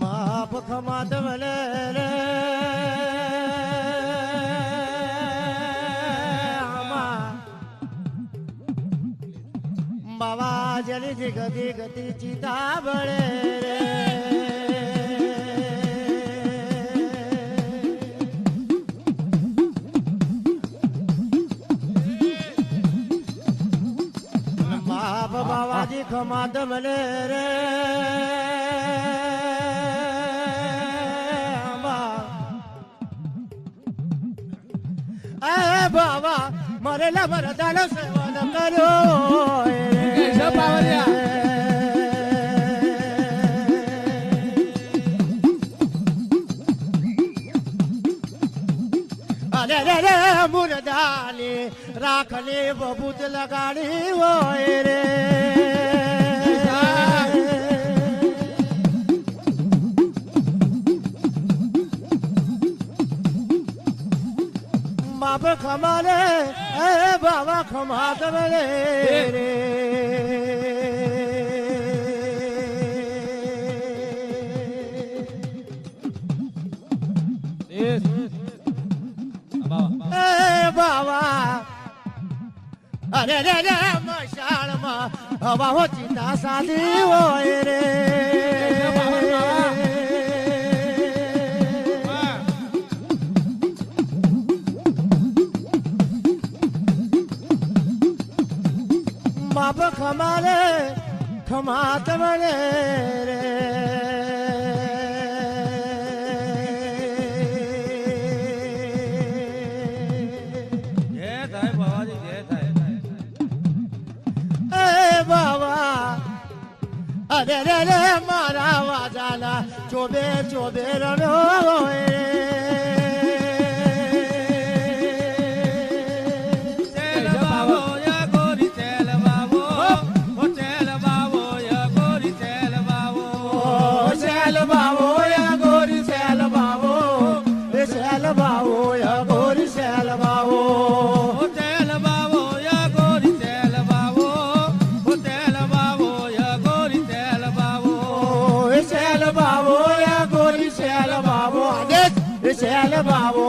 માપ ખમાત વલે રે બાવા જલી ગતિ ગતિ ચિતા બળે રે બાપ બાવાજી ખમાત વલે રે બાવા મરેલા મરદાનો સેવન કર્યો અરે રે રે મુરદાની રાખલી બબૂત લગાડી હોય રે બાપ ખમાને એ બાબા ખમા તમે રે બાવા અરે રે રે મશાળમાં હવા હો ચિતા સાદી હોય રે બાપ ખમાને ખમા તમને રે અરે રે રે મારા વાજાના ચોબે ચોબે રણો શેલ બાબો